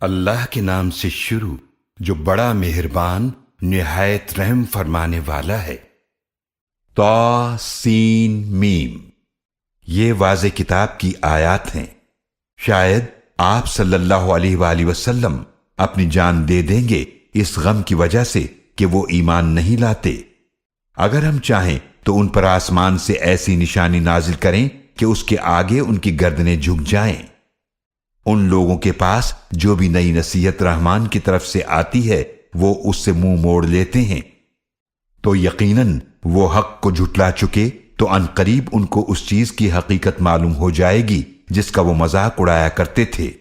اللہ کے نام سے شروع جو بڑا مہربان نہایت رحم فرمانے والا ہے۔ طا سین میم، یہ واضح کتاب کی آیات ہیں۔ شاید آپ صلی اللہ علیہ وآلہ وسلم اپنی جان دے دیں گے اس غم کی وجہ سے کہ وہ ایمان نہیں لاتے۔ اگر ہم چاہیں تو ان پر آسمان سے ایسی نشانی نازل کریں کہ اس کے آگے ان کی گردنیں جھک جائیں۔ ان لوگوں کے پاس جو بھی نئی نصیحت رحمان کی طرف سے آتی ہے وہ اس سے منہ موڑ لیتے ہیں، تو یقیناً وہ حق کو جھٹلا چکے تو ان قریب ان کو اس چیز کی حقیقت معلوم ہو جائے گی جس کا وہ مذاق اڑایا کرتے تھے۔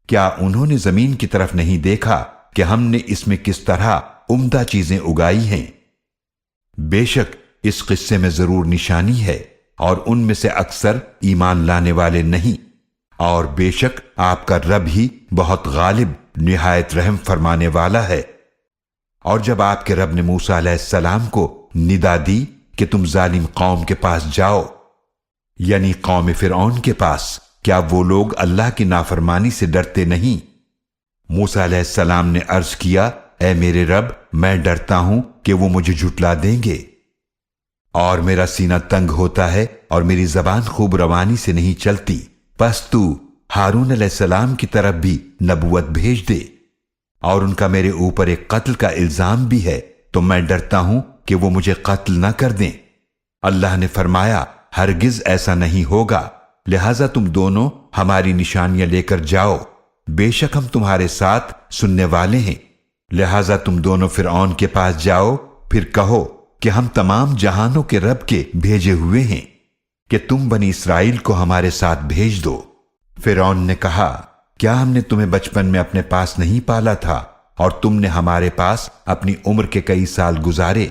کیا انہوں نے زمین کی طرف نہیں دیکھا کہ ہم نے اس میں کس طرح عمدہ چیزیں اگائی ہیں؟ بے شک اس قصے میں ضرور نشانی ہے، اور ان میں سے اکثر ایمان لانے والے نہیں، اور بے شک آپ کا رب ہی بہت غالب نہایت رحم فرمانے والا ہے۔ اور جب آپ کے رب نے موسیٰ علیہ السلام کو ندا دی کہ تم ظالم قوم کے پاس جاؤ، یعنی قوم فرعون کے پاس، کیا وہ لوگ اللہ کی نافرمانی سے ڈرتے نہیں؟ موسیٰ علیہ السلام نے عرض کیا، اے میرے رب، میں ڈرتا ہوں کہ وہ مجھے جھٹلا دیں گے، اور میرا سینہ تنگ ہوتا ہے اور میری زبان خوب روانی سے نہیں چلتی، پس تو ہارون علیہ السلام کی طرف بھی نبوت بھیج دے۔ اور ان کا میرے اوپر ایک قتل کا الزام بھی ہے، تو میں ڈرتا ہوں کہ وہ مجھے قتل نہ کر دیں۔ اللہ نے فرمایا، ہرگز ایسا نہیں ہوگا، لہذا تم دونوں ہماری نشانیاں لے کر جاؤ، بے شک ہم تمہارے ساتھ سننے والے ہیں۔ لہذا تم دونوں فرعون کے پاس جاؤ، پھر کہو کہ ہم تمام جہانوں کے رب کے بھیجے ہوئے ہیں کہ تم بنی اسرائیل کو ہمارے ساتھ بھیج دو۔ فرعون نے کہا، کیا ہم نے تمہیں بچپن میں اپنے پاس نہیں پالا تھا، اور تم نے ہمارے پاس اپنی عمر کے کئی سال گزارے،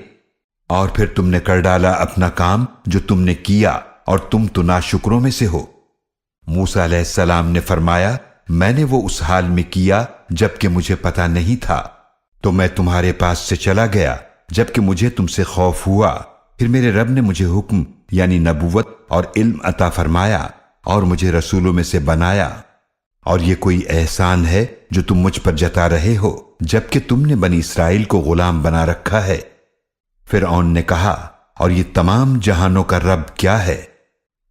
اور پھر تم نے کر ڈالا اپنا کام جو تم نے کیا، اور تم تو ناشکروں میں سے ہو۔ موسیٰ علیہ السلام نے فرمایا، میں نے وہ اس حال میں کیا جبکہ مجھے پتا نہیں تھا، تو میں تمہارے پاس سے چلا گیا جبکہ مجھے تم سے خوف ہوا۔ پھر میرے رب نے مجھے حکم یعنی نبوت اور علم عطا فرمایا اور مجھے رسولوں میں سے بنایا، اور یہ کوئی احسان ہے جو تم مجھ پر جتا رہے ہو جبکہ تم نے بنی اسرائیل کو غلام بنا رکھا ہے۔ فرعون نے کہا، اور یہ تمام جہانوں کا رب کیا ہے؟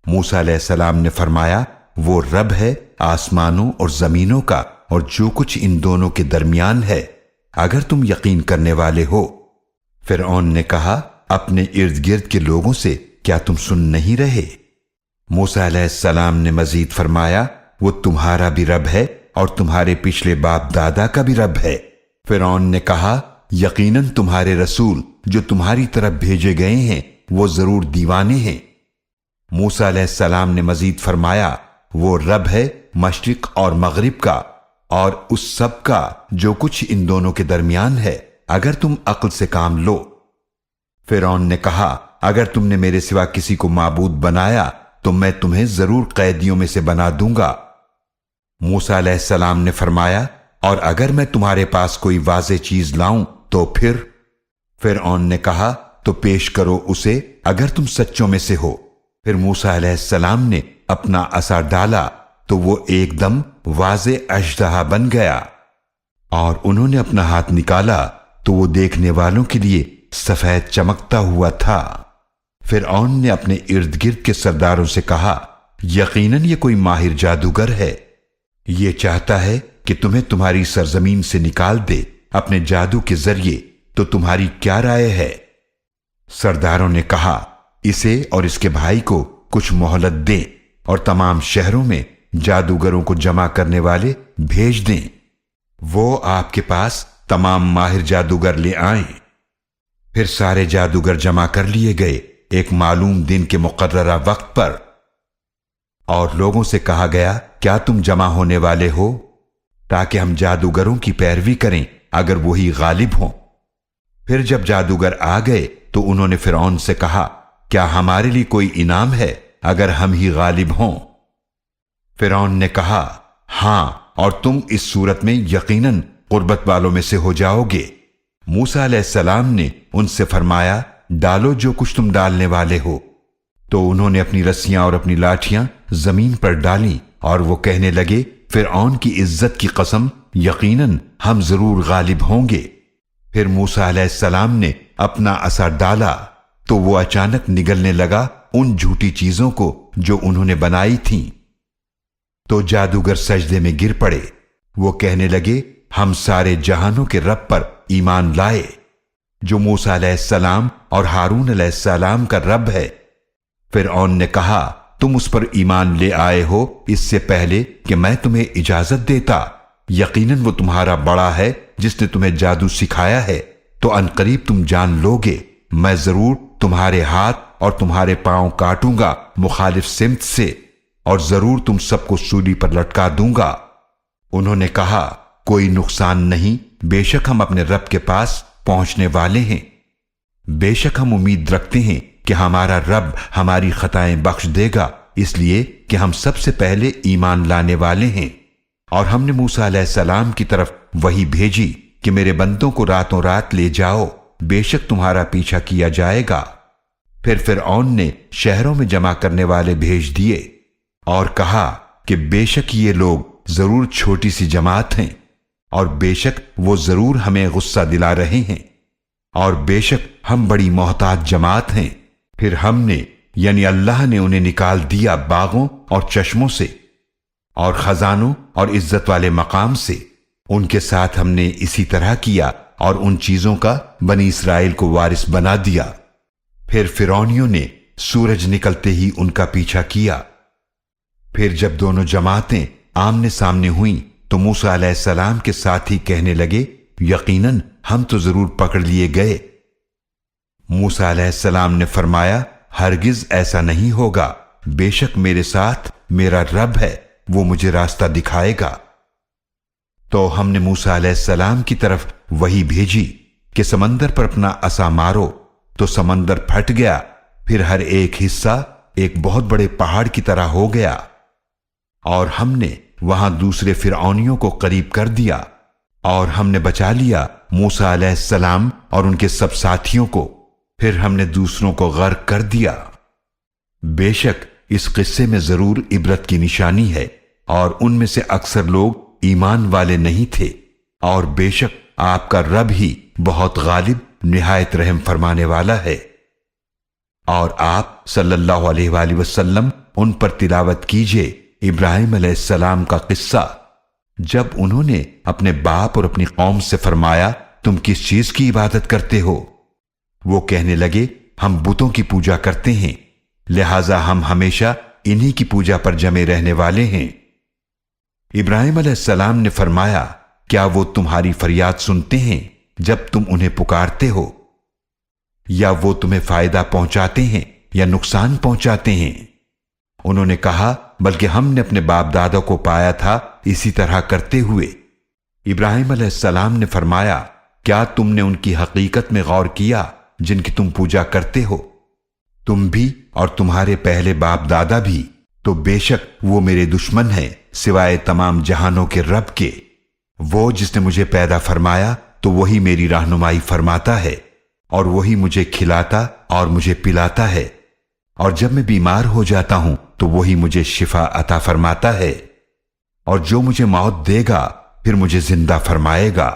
موسیٰ علیہ السلام نے فرمایا، وہ رب ہے آسمانوں اور زمینوں کا اور جو کچھ ان دونوں کے درمیان ہے، اگر تم یقین کرنے والے ہو۔ فرعون نے کہا، اپنے ارد گرد کے لوگوں سے کیا تم سن نہیں رہے؟ موسیٰ علیہ السلام نے مزید فرمایا، وہ تمہارا بھی رب ہے اور تمہارے پچھلے باپ دادا کا بھی رب ہے۔ فرعون نے کہا، یقیناً تمہارے رسول جو تمہاری طرف بھیجے گئے ہیں وہ ضرور دیوانے ہیں۔ موسیٰ علیہ السلام نے مزید فرمایا، وہ رب ہے مشرق اور مغرب کا اور اس سب کا جو کچھ ان دونوں کے درمیان ہے، اگر تم عقل سے کام لو۔ فرعون نے کہا، اگر تم نے میرے سوا کسی کو معبود بنایا تو میں تمہیں ضرور قیدیوں میں سے بنا دوں گا۔ موسیٰ علیہ السلام نے فرمایا، اور اگر میں تمہارے پاس کوئی واضح چیز لاؤں تو پھر؟ فرعون نے کہا، تو پیش کرو اسے اگر تم سچوں میں سے ہو۔ پھر موسیٰ علیہ السلام نے اپنا عصا ڈالا تو وہ ایک دم واضح اژدہا بن گیا، اور انہوں نے اپنا ہاتھ نکالا تو وہ دیکھنے والوں کے لیے سفید چمکتا ہوا تھا۔ فرعون نے اپنے ارد گرد کے سرداروں سے کہا، یقیناً یہ کوئی ماہر جادوگر ہے، یہ چاہتا ہے کہ تمہیں تمہاری سرزمین سے نکال دے اپنے جادو کے ذریعے، تو تمہاری کیا رائے ہے؟ سرداروں نے کہا، اسے اور اس کے بھائی کو کچھ مہلت دیں اور تمام شہروں میں جادوگروں کو جمع کرنے والے بھیج دیں، وہ آپ کے پاس تمام ماہر جادوگر لے آئیں۔ پھر سارے جادوگر جمع کر لیے گئے ایک معلوم دن کے مقررہ وقت پر، اور لوگوں سے کہا گیا، کیا تم جمع ہونے والے ہو تاکہ ہم جادوگروں کی پیروی کریں اگر وہی غالب ہوں۔ پھر جب جادوگر آ گئے تو انہوں نے فرعون سے کہا، کیا ہمارے لیے کوئی انعام ہے اگر ہم ہی غالب ہوں؟ فرعون نے کہا، ہاں، اور تم اس صورت میں یقیناً قربت والوں میں سے ہو جاؤ گے۔ موسیٰ علیہ السلام نے ان سے فرمایا، ڈالو جو کچھ تم ڈالنے والے ہو۔ تو انہوں نے اپنی رسیاں اور اپنی لاٹھیاں زمین پر ڈالیں، اور وہ کہنے لگے، فرعون کی عزت کی قسم، یقیناً ہم ضرور غالب ہوں گے۔ پھر موسیٰ علیہ السلام نے اپنا عصا ڈالا تو وہ اچانک نگلنے لگا ان جھوٹی چیزوں کو جو انہوں نے بنائی تھیں، تو جادوگر سجدے میں گر پڑے۔ وہ کہنے لگے ہم سارے جہانوں کے رب پر ایمان لائے جو موسیٰ علیہ السلام اور ہارون علیہ السلام کا رب ہے۔ فرعون نے کہا تم اس پر ایمان لے آئے ہو اس سے پہلے کہ میں تمہیں اجازت دیتا، یقیناً وہ تمہارا بڑا ہے جس نے تمہیں جادو سکھایا ہے، تو عنقریب تم جان لوگے میں ضرور تمہارے ہاتھ اور تمہارے پاؤں کاٹوں گا مخالف سمت سے، اور ضرور تم سب کو سولی پر لٹکا دوں گا۔ انہوں نے کہا کوئی نقصان نہیں، بے شک ہم اپنے رب کے پاس پہنچنے والے ہیں، بے شک ہم امید رکھتے ہیں کہ ہمارا رب ہماری خطائیں بخش دے گا، اس لیے کہ ہم سب سے پہلے ایمان لانے والے ہیں۔ اور ہم نے موسیٰ علیہ السلام کی طرف وحی بھیجی کہ میرے بندوں کو راتوں رات لے جاؤ، بے شک تمہارا پیچھا کیا جائے گا۔ پھر فرعون نے شہروں میں جمع کرنے والے بھیج دیے اور کہا کہ بے شک یہ لوگ ضرور چھوٹی سی جماعت ہیں، اور بے شک وہ ضرور ہمیں غصہ دلا رہے ہیں، اور بے شک ہم بڑی محتاط جماعت ہیں۔ پھر ہم نے یعنی اللہ نے انہیں نکال دیا باغوں اور چشموں سے اور خزانوں اور عزت والے مقام سے۔ ان کے ساتھ ہم نے اسی طرح کیا اور ان چیزوں کا بنی اسرائیل کو وارث بنا دیا۔ پھر فرعونیوں نے سورج نکلتے ہی ان کا پیچھا کیا۔ پھر جب دونوں جماعتیں آمنے سامنے ہوئیں تو موسیٰ علیہ السلام کے ساتھی کہنے لگے یقیناً ہم تو ضرور پکڑ لیے گئے۔ موسیٰ علیہ السلام نے فرمایا ہرگز ایسا نہیں ہوگا، بے شک میرے ساتھ میرا رب ہے، وہ مجھے راستہ دکھائے گا۔ تو ہم نے موسیٰ علیہ السلام کی طرف وحی بھیجی کہ سمندر پر اپنا عصا مارو، تو سمندر پھٹ گیا، پھر ہر ایک حصہ ایک بہت بڑے پہاڑ کی طرح ہو گیا، اور ہم نے وہاں دوسرے فرعونیوں کو قریب کر دیا، اور ہم نے بچا لیا موسیٰ علیہ السلام اور ان کے سب ساتھیوں کو، پھر ہم نے دوسروں کو غرق کر دیا۔ بے شک اس قصے میں ضرور عبرت کی نشانی ہے، اور ان میں سے اکثر لوگ ایمان والے نہیں تھے، اور بے شک آپ کا رب ہی بہت غالب نہایت رحم فرمانے والا ہے۔ اور آپ صلی اللہ علیہ وآلہ وسلم ان پر تلاوت کیجئے ابراہیم علیہ السلام کا قصہ، جب انہوں نے اپنے باپ اور اپنی قوم سے فرمایا تم کس چیز کی عبادت کرتے ہو؟ وہ کہنے لگے ہم بتوں کی پوجا کرتے ہیں، لہذا ہم ہمیشہ انہی کی پوجا پر جمے رہنے والے ہیں۔ ابراہیم علیہ السلام نے فرمایا کیا وہ تمہاری فریاد سنتے ہیں جب تم انہیں پکارتے ہو، یا وہ تمہیں فائدہ پہنچاتے ہیں یا نقصان پہنچاتے ہیں؟ انہوں نے کہا بلکہ ہم نے اپنے باپ دادا کو پایا تھا اسی طرح کرتے ہوئے۔ ابراہیم علیہ السلام نے فرمایا کیا تم نے ان کی حقیقت میں غور کیا جن کی تم پوجا کرتے ہو؟ تم بھی اور تمہارے پہلے باپ دادا بھی، تو بے شک وہ میرے دشمن ہیں سوائے تمام جہانوں کے رب کے۔ وہ جس نے مجھے پیدا فرمایا تو وہی میری رہنمائی فرماتا ہے، اور وہی مجھے کھلاتا اور مجھے پلاتا ہے، اور جب میں بیمار ہو جاتا ہوں تو وہی مجھے شفا عطا فرماتا ہے، اور جو مجھے موت دے گا پھر مجھے زندہ فرمائے گا،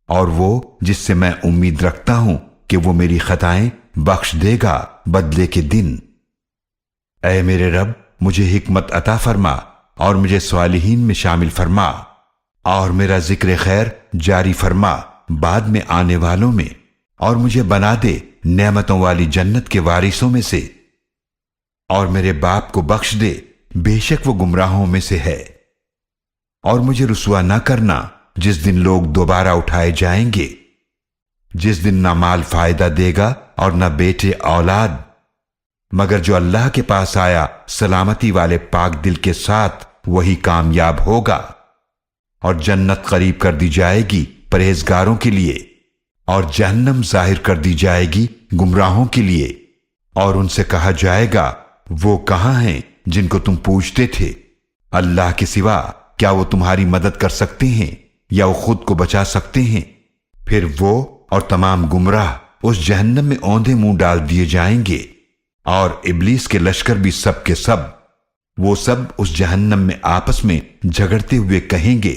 اور وہ جس سے میں امید رکھتا ہوں کہ وہ میری خطائیں بخش دے گا بدلے کے دن۔ اے میرے رب مجھے حکمت عطا فرما اور مجھے صالحین میں شامل فرما، اور میرا ذکر خیر جاری فرما بعد میں آنے والوں میں، اور مجھے بنا دے نعمتوں والی جنت کے وارثوں میں سے، اور میرے باپ کو بخش دے بے شک وہ گمراہوں میں سے ہے، اور مجھے رسوا نہ کرنا جس دن لوگ دوبارہ اٹھائے جائیں گے، جس دن نہ مال فائدہ دے گا اور نہ بیٹے اولاد، مگر جو اللہ کے پاس آیا سلامتی والے پاک دل کے ساتھ وہی کامیاب ہوگا، اور جنت قریب کر دی جائے گی پرہیزگاروں کے لیے، اور جہنم ظاہر کر دی جائے گی گمراہوں کے لیے، اور ان سے کہا جائے گا وہ کہاں ہیں جن کو تم پوچھتے تھے؟ اللہ کے سوا کیا وہ تمہاری مدد کر سکتے ہیں یا وہ خود کو بچا سکتے ہیں؟ پھر وہ اور تمام گمراہ اس جہنم میں اوندھے منہ ڈال دیے جائیں گے، اور ابلیس کے لشکر بھی سب کے سب، وہ سب اس جہنم میں آپس میں جھگڑتے ہوئے کہیں گے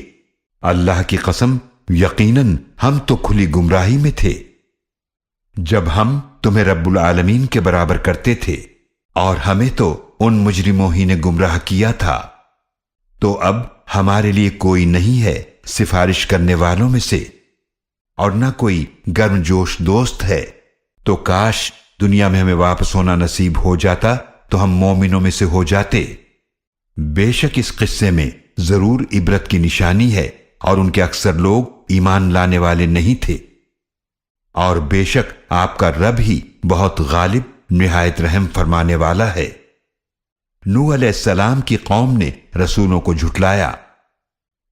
اللہ کی قسم یقیناً ہم تو کھلی گمراہی میں تھے جب ہم تمہیں رب العالمین کے برابر کرتے تھے، اور ہمیں تو ان مجرموں ہی نے گمراہ کیا تھا۔ تو اب ہمارے لیے کوئی نہیں ہے سفارش کرنے والوں میں سے، اور نہ کوئی گرم جوش دوست ہے۔ تو کاش دنیا میں ہمیں واپس ہونا نصیب ہو جاتا تو ہم مومنوں میں سے ہو جاتے۔ بے شک اس قصے میں ضرور عبرت کی نشانی ہے، اور ان کے اکثر لوگ ایمان لانے والے نہیں تھے۔ اور بے شک آپ کا رب ہی بہت غالب نہایت رحم فرمانے والا ہے۔ نوح علیہ السلام کی قوم نے رسولوں کو جھٹلایا۔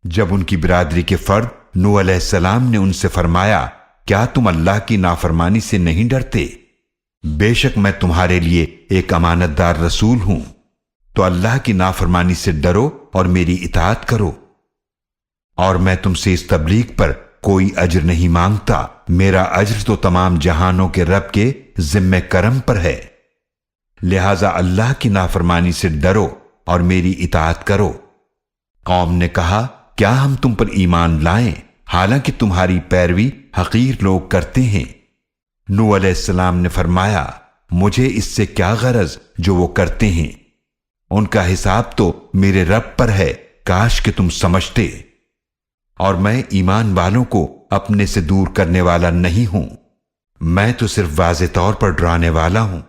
جب ان کی برادری کے فرد نوح علیہ السلام نے ان سے فرمایا، کیا تم اللہ کی نافرمانی سے نہیں ڈرتے؟ بے شک میں تمہارے لیے ایک امانت دار رسول ہوں، تو اللہ کی نافرمانی سے ڈرو اور میری اطاعت کرو، اور میں تم سے اس تبلیغ پر کوئی اجر نہیں مانگتا، میرا اجر تو تمام جہانوں کے رب کے ذمہ کرم پر ہے، لہذا اللہ کی نافرمانی سے ڈرو اور میری اطاعت کرو۔ قوم نے کہا، کیا ہم تم پر ایمان لائیں حالانکہ تمہاری پیروی حقیر لوگ کرتے ہیں؟ نوح علیہ السلام نے فرمایا، مجھے اس سے کیا غرض جو وہ کرتے ہیں، ان کا حساب تو میرے رب پر ہے، کاش کہ تم سمجھتے۔ اور میں ایمان والوں کو اپنے سے دور کرنے والا نہیں ہوں، میں تو صرف واضح طور پر ڈرانے والا ہوں۔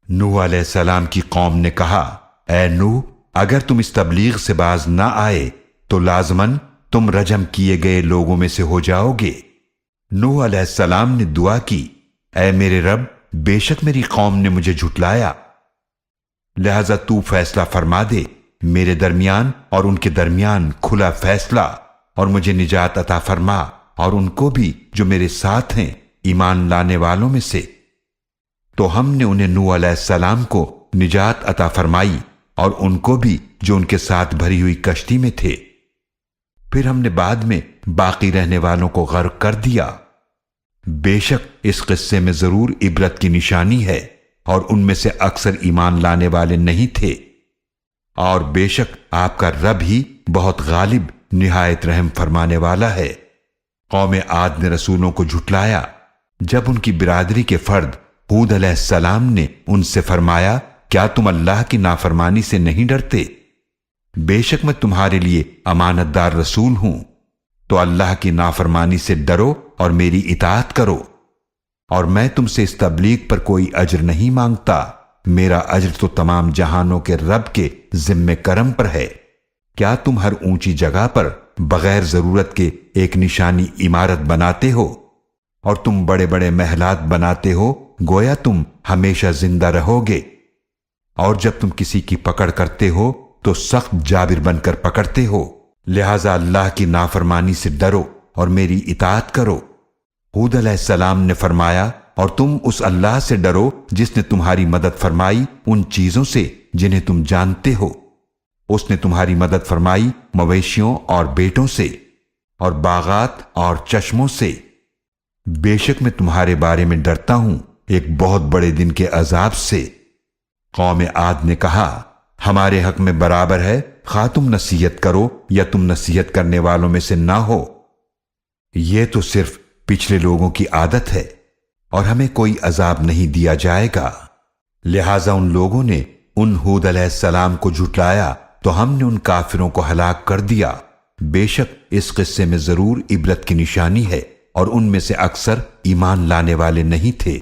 نوح علیہ السلام کی قوم نے کہا، اے نوح، اگر تم اس تبلیغ سے باز نہ آئے تو لازماً تم رجم کیے گئے لوگوں میں سے ہو جاؤ گے۔ نوح علیہ السلام نے دعا کی، اے میرے رب، بے شک میری قوم نے مجھے جھٹلایا، لہذا تو فیصلہ فرما دے، میرے درمیان اور ان کے درمیان کھلا فیصلہ، اور مجھے نجات عطا فرما، اور ان کو بھی جو میرے ساتھ ہیں ایمان لانے والوں میں سے۔ تو ہم نے انہیں نوح علیہ السلام کو نجات عطا فرمائی، اور ان کو بھی جو ان کے ساتھ بھری ہوئی کشتی میں تھے۔ پھر ہم نے بعد میں باقی رہنے والوں کو غرق کر دیا۔ بے شک اس قصے میں ضرور عبرت کی نشانی ہے، اور ان میں سے اکثر ایمان لانے والے نہیں تھے۔ اور بے شک آپ کا رب ہی بہت غالب نہایت رحم فرمانے والا ہے۔ قوم عاد نے رسولوں کو جھٹلایا۔ جب ان کی برادری کے فرد ہود علیہ السلام نے ان سے فرمایا، کیا تم اللہ کی نافرمانی سے نہیں ڈرتے؟ بے شک میں تمہارے لیے امانت دار رسول ہوں، تو اللہ کی نافرمانی سے ڈرو اور میری اطاعت کرو، اور میں تم سے اس تبلیغ پر کوئی اجر نہیں مانگتا، میرا اجر تو تمام جہانوں کے رب کے ذمہ کرم پر ہے۔ کیا تم ہر اونچی جگہ پر بغیر ضرورت کے ایک نشانی عمارت بناتے ہو، اور تم بڑے بڑے محلات بناتے ہو گویا تم ہمیشہ زندہ رہو گے، اور جب تم کسی کی پکڑ کرتے ہو تو سخت جابر بن کر پکڑتے ہو، لہذا اللہ کی نافرمانی سے ڈرو اور میری اطاعت کرو۔ ہود علیہ السلام نے فرمایا، اور تم اس اللہ سے ڈرو جس نے تمہاری مدد فرمائی ان چیزوں سے جنہیں تم جانتے ہو۔ اس نے تمہاری مدد فرمائی مویشیوں اور بیٹوں سے، اور باغات اور چشموں سے۔ بے شک میں تمہارے بارے میں ڈرتا ہوں ایک بہت بڑے دن کے عذاب سے۔ قوم عاد نے کہا، ہمارے حق میں برابر ہے، خواہ تم نصیحت کرو یا تم نصیحت کرنے والوں میں سے نہ ہو، یہ تو صرف پچھلے لوگوں کی عادت ہے، اور ہمیں کوئی عذاب نہیں دیا جائے گا۔ لہذا ان لوگوں نے ان ہود علیہ السلام کو جھٹلایا تو ہم نے ان کافروں کو ہلاک کر دیا۔ بے شک اس قصے میں ضرور عبرت کی نشانی ہے، اور ان میں سے اکثر ایمان لانے والے نہیں تھے،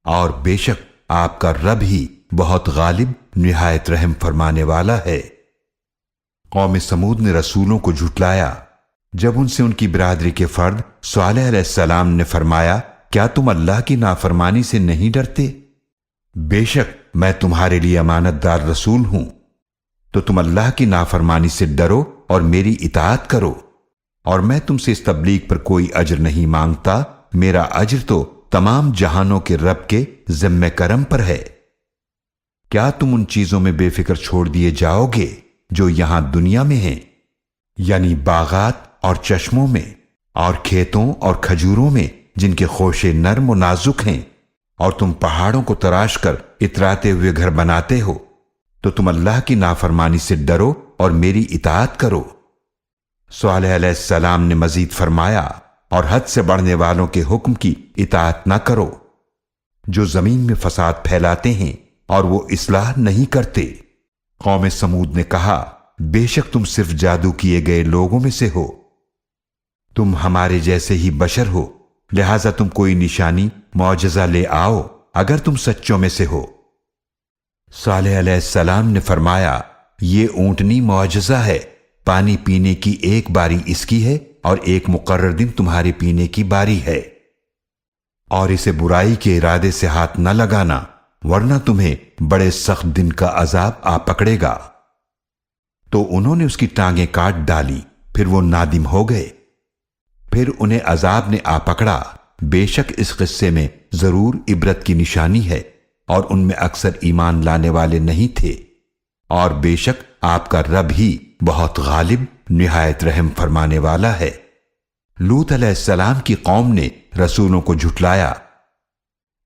اور بے شک آپ کا رب ہی بہت غالب نہایت رحم فرمانے والا ہے۔ قوم سمود نے رسولوں کو جھٹلایا۔ جب ان سے ان کی برادری کے فرد صالح علیہ السلام نے فرمایا، کیا تم اللہ کی نافرمانی سے نہیں ڈرتے؟ بے شک میں تمہارے لیے امانت دار رسول ہوں، تو تم اللہ کی نافرمانی سے ڈرو اور میری اطاعت کرو، اور میں تم سے اس تبلیغ پر کوئی اجر نہیں مانگتا، میرا اجر تو تمام جہانوں کے رب کے ذمہ کرم پر ہے۔ کیا تم ان چیزوں میں بے فکر چھوڑ دیے جاؤ گے جو یہاں دنیا میں ہیں، یعنی باغات اور چشموں میں، اور کھیتوں اور کھجوروں میں جن کے خوشے نرم و نازک ہیں، اور تم پہاڑوں کو تراش کر اتراتے ہوئے گھر بناتے ہو، تو تم اللہ کی نافرمانی سے ڈرو اور میری اطاعت کرو۔ صالح علیہ السلام نے مزید فرمایا، اور حد سے بڑھنے والوں کے حکم کی اطاعت نہ کرو جو زمین میں فساد پھیلاتے ہیں اور وہ اصلاح نہیں کرتے۔ قوم سمود نے کہا، بے شک تم صرف جادو کیے گئے لوگوں میں سے ہو، تم ہمارے جیسے ہی بشر ہو، لہذا تم کوئی نشانی معجزہ لے آؤ اگر تم سچوں میں سے ہو۔ صالح علیہ السلام نے فرمایا، یہ اونٹنی معجزہ ہے، پانی پینے کی ایک باری اس کی ہے اور ایک مقرر دن تمہارے پینے کی باری ہے، اور اسے برائی کے ارادے سے ہاتھ نہ لگانا ورنہ تمہیں بڑے سخت دن کا عذاب آ پکڑے گا۔ تو انہوں نے اس کی ٹانگیں کاٹ ڈالی، پھر وہ نادم ہو گئے۔ پھر انہیں عذاب نے آ پکڑا۔ بے شک اس قصے میں ضرور عبرت کی نشانی ہے، اور ان میں اکثر ایمان لانے والے نہیں تھے، اور بے شک آپ کا رب ہی بہت غالب نہایت رحم فرمانے والا ہے۔ لوط علیہ السلام کی قوم نے رسولوں کو جھٹلایا۔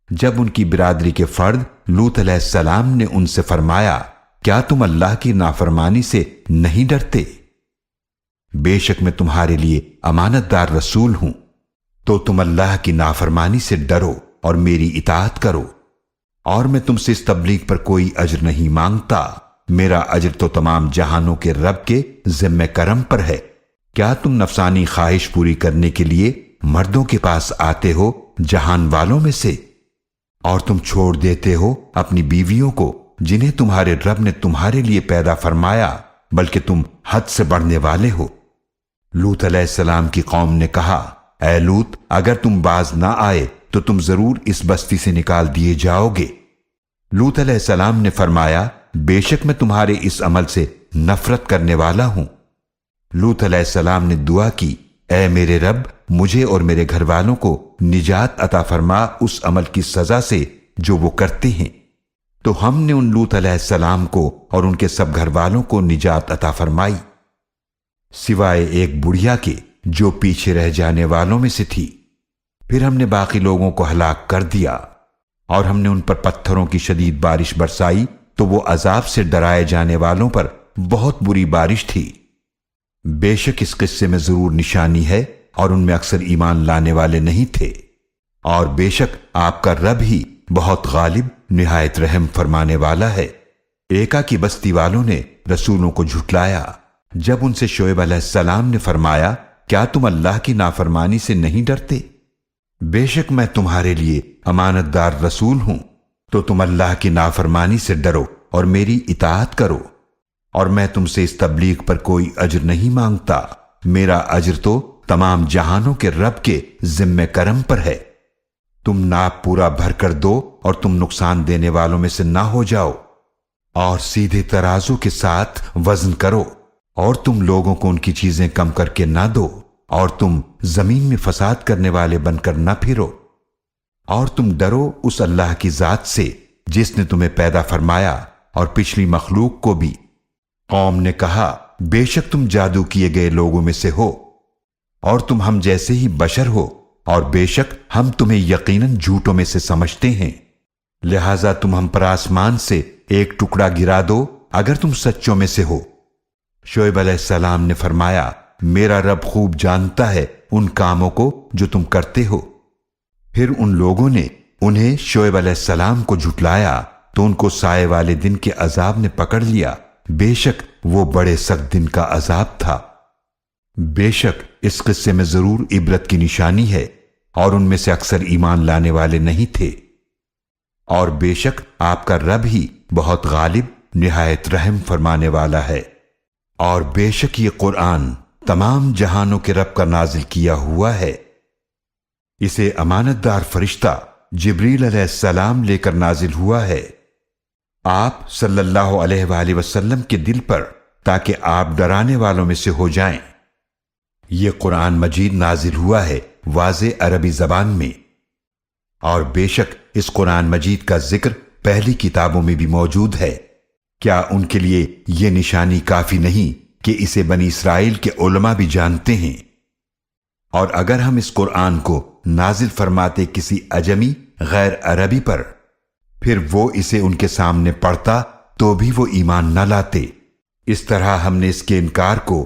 جب ان کی برادری کے فرد لوط علیہ السلام نے ان سے فرمایا، کیا تم اللہ کی نافرمانی سے نہیں ڈرتے؟ بے شک میں تمہارے لیے امانت دار رسول ہوں، تو تم اللہ کی نافرمانی سے ڈرو اور میری اطاعت کرو، اور میں تم سے اس تبلیغ پر کوئی اجر نہیں مانگتا، میرا اجر تو تمام جہانوں کے رب کے ذمہ کرم پر ہے۔ کیا تم نفسانی خواہش پوری کرنے کے لیے مردوں کے پاس آتے ہو جہان والوں میں سے، اور تم چھوڑ دیتے ہو اپنی بیویوں کو جنہیں تمہارے رب نے تمہارے لیے پیدا فرمایا، بلکہ تم حد سے بڑھنے والے ہو۔ لوط علیہ السلام کی قوم نے کہا، اے لوط، اگر تم باز نہ آئے تو تم ضرور اس بستی سے نکال دیے جاؤ گے۔ لوط علیہ السلام نے فرمایا، بے شک میں تمہارے اس عمل سے نفرت کرنے والا ہوں۔ لوط علیہ السلام نے دعا کی، اے میرے رب، مجھے اور میرے گھر والوں کو نجات عطا فرما اس عمل کی سزا سے جو وہ کرتے ہیں۔ تو ہم نے ان لوط علیہ السلام کو اور ان کے سب گھر والوں کو نجات عطا فرمائی، سوائے ایک بڑھیا کے جو پیچھے رہ جانے والوں میں سے تھی۔ پھر ہم نے باقی لوگوں کو ہلاک کر دیا، اور ہم نے ان پر پتھروں کی شدید بارش برسائی تو وہ عذاب سے ڈرائے جانے والوں پر بہت بری بارش تھی۔ بے شک اس قصے میں ضرور نشانی ہے، اور ان میں اکثر ایمان لانے والے نہیں تھے، اور بے شک آپ کا رب ہی بہت غالب نہایت رحم فرمانے والا ہے۔ ایکا کی بستی والوں نے رسولوں کو جھٹلایا۔ جب ان سے شعیب علیہ السلام نے فرمایا، کیا تم اللہ کی نافرمانی سے نہیں ڈرتے؟ بے شک میں تمہارے لیے امانت دار رسول ہوں، تو تم اللہ کی نافرمانی سے ڈرو اور میری اطاعت کرو، اور میں تم سے اس تبلیغ پر کوئی اجر نہیں مانگتا، میرا اجر تو تمام جہانوں کے رب کے ذمہ کرم پر ہے۔ تم ناپ پورا بھر کر دو اور تم نقصان دینے والوں میں سے نہ ہو جاؤ، اور سیدھے ترازو کے ساتھ وزن کرو، اور تم لوگوں کو ان کی چیزیں کم کر کے نہ دو، اور تم زمین میں فساد کرنے والے بن کر نہ پھرو، اور تم ڈرو اس اللہ کی ذات سے جس نے تمہیں پیدا فرمایا اور پچھلی مخلوق کو بھی۔ قوم نے کہا، بے شک تم جادو کیے گئے لوگوں میں سے ہو، اور تم ہم جیسے ہی بشر ہو، اور بے شک ہم تمہیں یقیناً جھوٹوں میں سے سمجھتے ہیں، لہذا تم ہم پر آسمان سے ایک ٹکڑا گرا دو اگر تم سچوں میں سے ہو۔ شعیب علیہ السلام نے فرمایا، میرا رب خوب جانتا ہے ان کاموں کو جو تم کرتے ہو۔ پھر ان لوگوں نے انہیں شعیب علیہ السلام کو جھٹلایا تو ان کو سائے والے دن کے عذاب نے پکڑ لیا، بے شک وہ بڑے سخت دن کا عذاب تھا۔ بے شک اس قصے میں ضرور عبرت کی نشانی ہے، اور ان میں سے اکثر ایمان لانے والے نہیں تھے، اور بے شک آپ کا رب ہی بہت غالب نہایت رحم فرمانے والا ہے۔ اور بے شک یہ قرآن تمام جہانوں کے رب کا نازل کیا ہوا ہے، اسے امانت دار فرشتہ جبریل علیہ السلام لے کر نازل ہوا ہے آپ صلی اللہ علیہ وآلہ وسلم کے دل پر، تاکہ آپ ڈرانے والوں میں سے ہو جائیں۔ یہ قرآن مجید نازل ہوا ہے واضح عربی زبان میں، اور بے شک اس قرآن مجید کا ذکر پہلی کتابوں میں بھی موجود ہے۔ کیا ان کے لیے یہ نشانی کافی نہیں کہ اسے بنی اسرائیل کے علماء بھی جانتے ہیں؟ اور اگر ہم اس قرآن کو نازل فرماتے کسی عجمی غیر عربی پر، پھر وہ اسے ان کے سامنے پڑھتا تو بھی وہ ایمان نہ لاتے۔ اس طرح ہم نے اس کے انکار کو